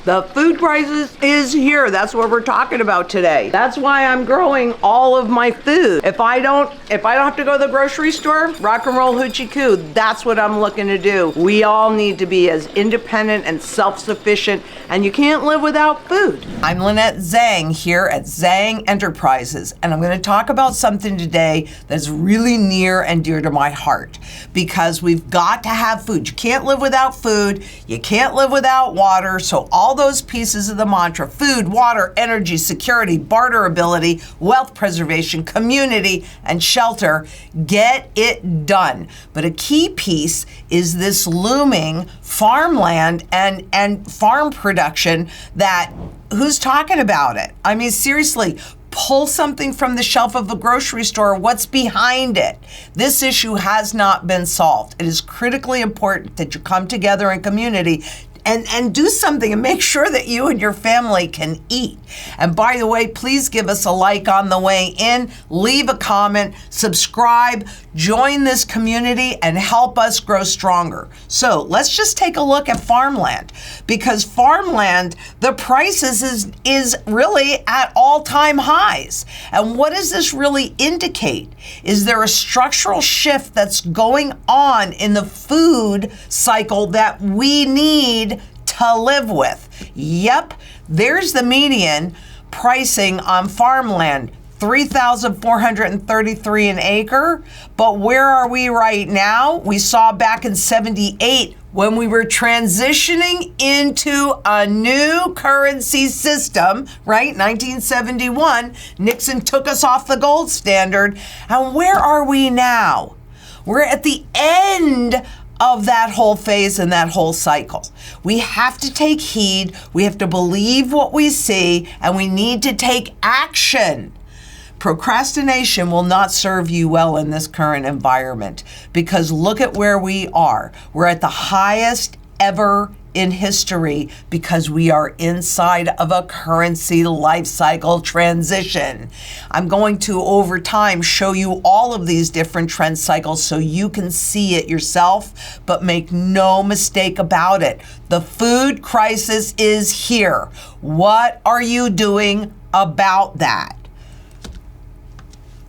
The food crisis is here. That's what we're talking about today. That's why I'm growing all of my food. If I don't have to go to the grocery store, rock and roll hoochie coo, that's what I'm looking to do. We all need to be as independent and self-sufficient, and you can't live without food. I'm Lynette Zang here at Zang Enterprises, and I'm going to talk about something today that's really near and dear to my heart, because we've got to have food. You can't live without food. You can't live without water. So all those pieces of the mantra: food, water, energy, security, barterability, wealth preservation, community, and shelter, get it done. But a key piece is this looming farmland and farm production that, who's talking about it? I mean, seriously, pull something from the shelf of a grocery store. What's behind it? This issue has not been solved. It is critically important that you come together in community and do something and make sure that you and your family can eat. And by the way, please give us a like on the way in, leave a comment, subscribe, join this community, and help us grow stronger. So let's just take a look at farmland, because farmland, the prices is really at all-time highs. And what does this really indicate? Is there a structural shift that's going on in the food cycle that we need to live with? Yep, there's the median pricing on farmland, $3,433 an acre. But where are we right now? We saw back in 78 when we were transitioning into a new currency system, right? 1971, Nixon took us off the gold standard. And where are we now? We're at the end of that whole phase and that whole cycle. We have to take heed, we have to believe what we see, and we need to take action. Procrastination will not serve you well in this current environment, because look at where we are. We're at the highest ever in history because we are inside of a currency life cycle transition. I'm going to, over time, show you all of these different trend cycles so you can see it yourself, but make no mistake about it. The food crisis is here. What are you doing about that?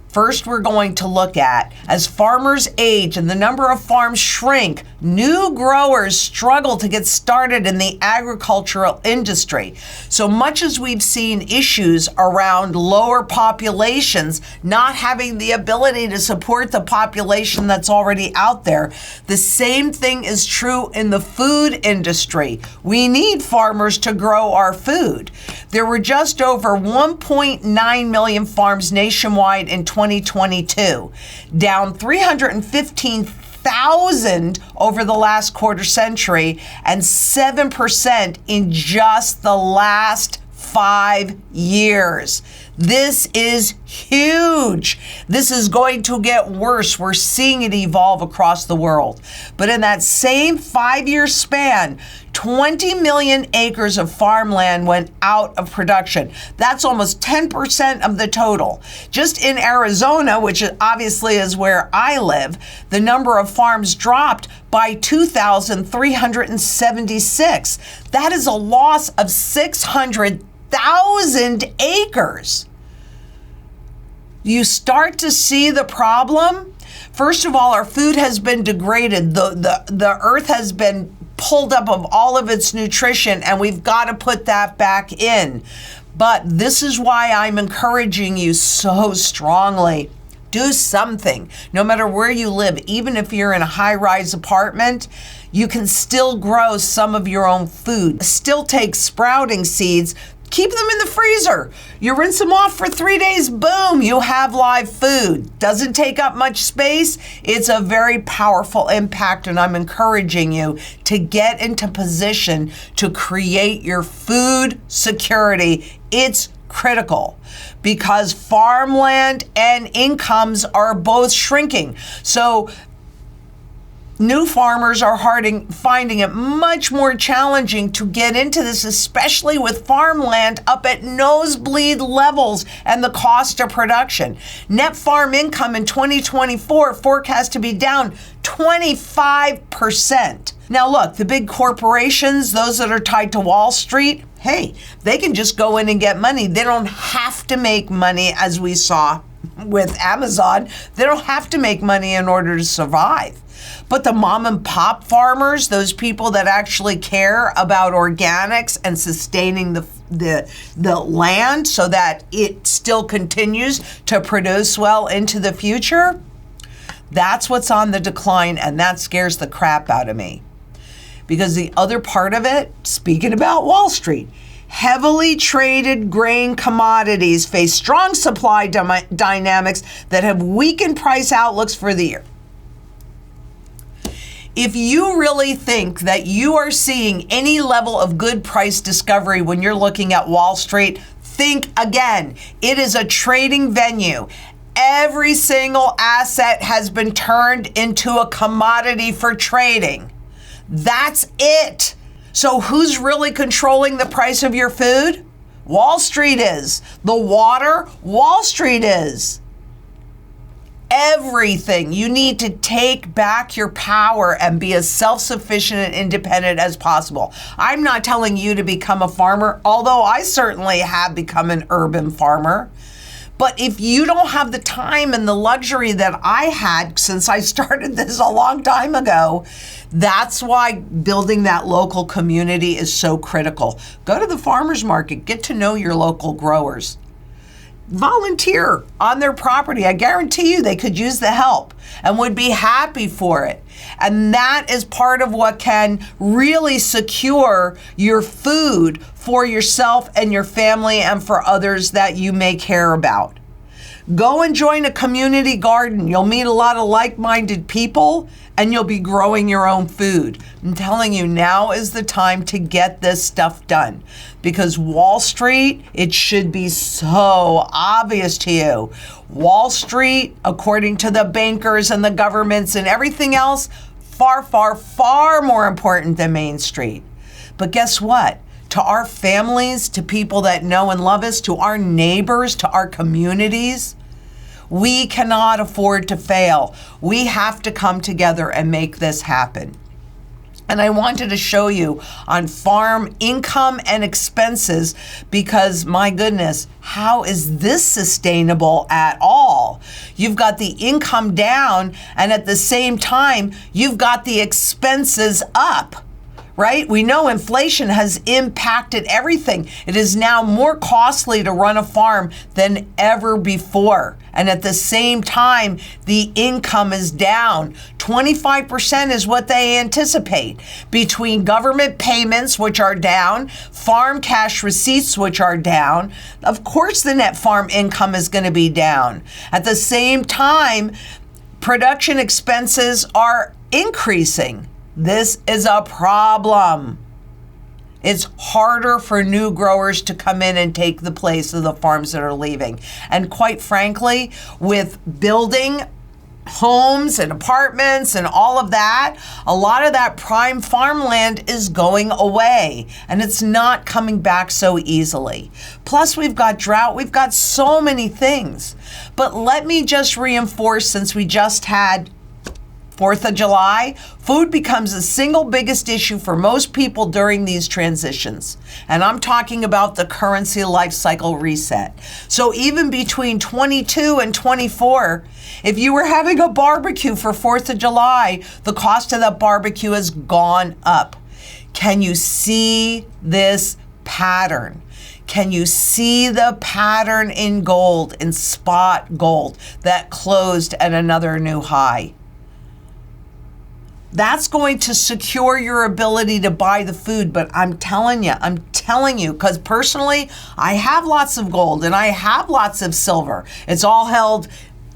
First, we're going to look at, as farmers age and the number of farms shrink, new growers struggle to get started in the agricultural industry. So much as we've seen issues around lower populations not having the ability to support the population that's already out there, the same thing is true in the food industry. We need farmers to grow our food. There were just over 1.9 million farms nationwide in 2022, down 315,000 over the last quarter century, and 7% in just the last 5 years. This is huge. This is going to get worse. We're seeing it evolve across the world. But in that same 5-year span, 20 million acres of farmland went out of production. That's almost 10% of the total. Just in Arizona, which obviously is where I live, the number of farms dropped by 2,376. That is a loss of 600,000 acres. You start to see the problem? First of all, our food has been degraded. The earth has been pulled up of all of its nutrition, and we've got to put that back in. But this is why I'm encouraging you so strongly. Do something. No matter where you live, even if you're in a high-rise apartment, you can still grow some of your own food. Still take sprouting seeds, keep them in the freezer. You rinse them off for 3 days, boom, you have live food. Doesn't take up much space. It's a very powerful impact, and I'm encouraging you to get into position to create your food security. It's critical because farmland and incomes are both shrinking. So New farmers are finding it much more challenging to get into this, especially with farmland up at nosebleed levels and the cost of production. Net farm income in 2024 forecast to be down 25%. Now look, the big corporations, those that are tied to Wall Street, hey, they can just go in and get money. They don't have to make money, as we saw with Amazon. They don't have to make money in order to survive. But the mom and pop farmers, those people that actually care about organics and sustaining the land so that it still continues to produce well into the future, that's what's on the decline, and that scares the crap out of me. Because the other part of it, speaking about Wall Street, heavily traded grain commodities face strong supply dynamics that have weakened price outlooks for the year. If you really think that you are seeing any level of good price discovery when you're looking at Wall Street, think again. It is a trading venue. Every single asset has been turned into a commodity for trading. That's it. So who's really controlling the price of your food? Wall Street is. The water, Wall Street is. Everything. You need to take back your power and be as self-sufficient and independent as possible. I'm not telling you to become a farmer, although I certainly have become an urban farmer. But if you don't have the time and the luxury that I had since I started this a long time ago, that's why building that local community is so critical. Go to the farmers market, get to know your local growers. Volunteer on their property. I guarantee you they could use the help and would be happy for it. And that is part of what can really secure your food for yourself and your family and for others that you may care about. Go and join a community garden. You'll meet a lot of like-minded people and you'll be growing your own food. I'm telling you, now is the time to get this stuff done, because Wall Street, it should be so obvious to you. Wall Street, according to the bankers and the governments and everything else, far, far, far more important than Main Street. But guess what? To our families, to people that know and love us, to our neighbors, to our communities, we cannot afford to fail. We have to come together and make this happen. And I wanted to show you on farm income and expenses, because my goodness, how is this sustainable at all? You've got the income down and at the same time, you've got the expenses up. Right? We know inflation has impacted everything. It is now more costly to run a farm than ever before. And at the same time, the income is down. 25% is what they anticipate. Between government payments, which are down, farm cash receipts, which are down, of course the net farm income is going to be down. At the same time, production expenses are increasing. This is a problem. It's harder for new growers to come in and take the place of the farms that are leaving. And quite frankly, with building homes and apartments and all of that, a lot of that prime farmland is going away, and it's not coming back so easily. Plus, we've got drought, we've got so many things. But let me just reinforce, since we just had 4th of July, food becomes the single biggest issue for most people during these transitions. And I'm talking about the currency life cycle reset. So even between 22 and 24, if you were having a barbecue for 4th of July, the cost of that barbecue has gone up. Can you see this pattern? Can you see the pattern in gold, in spot gold, that closed at another new high? That's going to secure your ability to buy the food. But I'm telling you, because personally, I have lots of gold and I have lots of silver. It's all held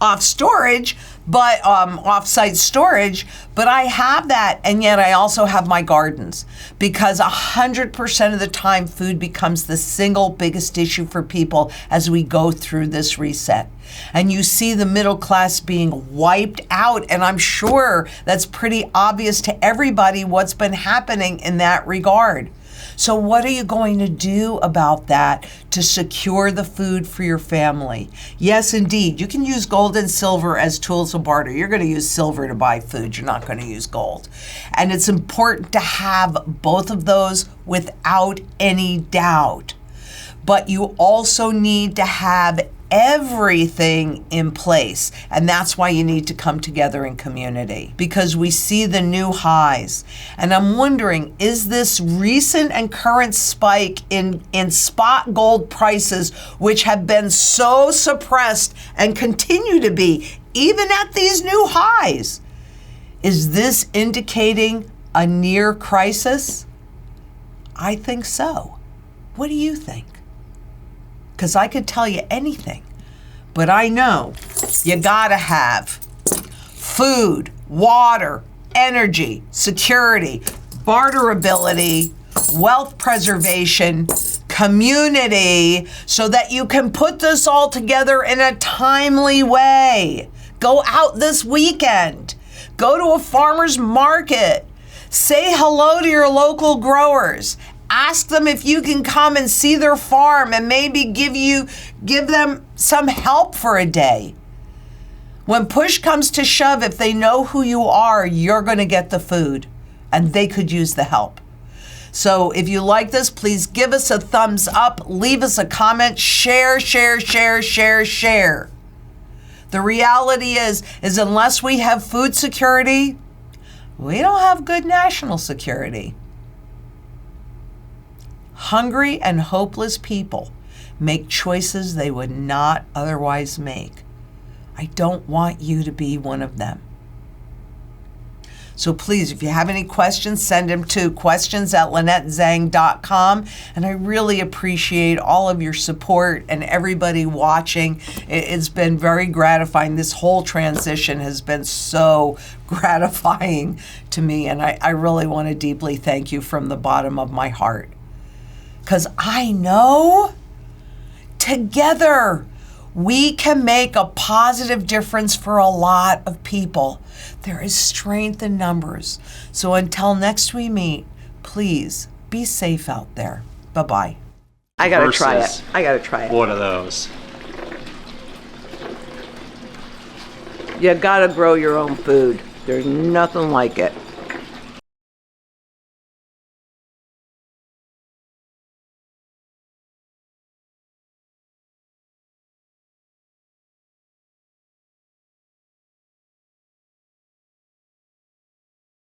off storage, but off-site storage, but I have that, and yet I also have my gardens, because 100% of the time food becomes the single biggest issue for people as we go through this reset. And you see the middle class being wiped out, and I'm sure that's pretty obvious to everybody what's been happening in that regard. So what are you going to do about that to secure the food for your family? Yes, indeed. You can use gold and silver as tools of barter. You're going to use silver to buy food. You're not going to use gold. And it's important to have both of those without any doubt. But you also need to have everything in place. And that's why you need to come together in community, because we see the new highs. And I'm wondering, is this recent and current spike in spot gold prices, which have been so suppressed and continue to be, even at these new highs, is this indicating a near crisis? I think so. What do you think? Because I could tell you anything, but I know you gotta have food, water, energy, security, barterability, wealth preservation, community, so that you can put this all together in a timely way. Go out this weekend. Go to a farmer's market. Say hello to your local growers. Ask them if you can come and see their farm and maybe give them some help for a day. When push comes to shove, if they know who you are, you're going to get the food, and they could use the help. So if you like this, please give us a thumbs up, leave us a comment, share. The reality is unless we have food security, we don't have good national security. Hungry and hopeless people make choices they would not otherwise make. I don't want you to be one of them. So please, if you have any questions, send them to questions@LynetteZang.com. And I really appreciate all of your support and everybody watching. It's been very gratifying. This whole transition has been so gratifying to me. And I really want to deeply thank you from the bottom of my heart. Because I know together we can make a positive difference for a lot of people. There is strength in numbers. So until next we meet, please be safe out there. Bye-bye. I got to try it. What are those? You got to grow your own food. There's nothing like it.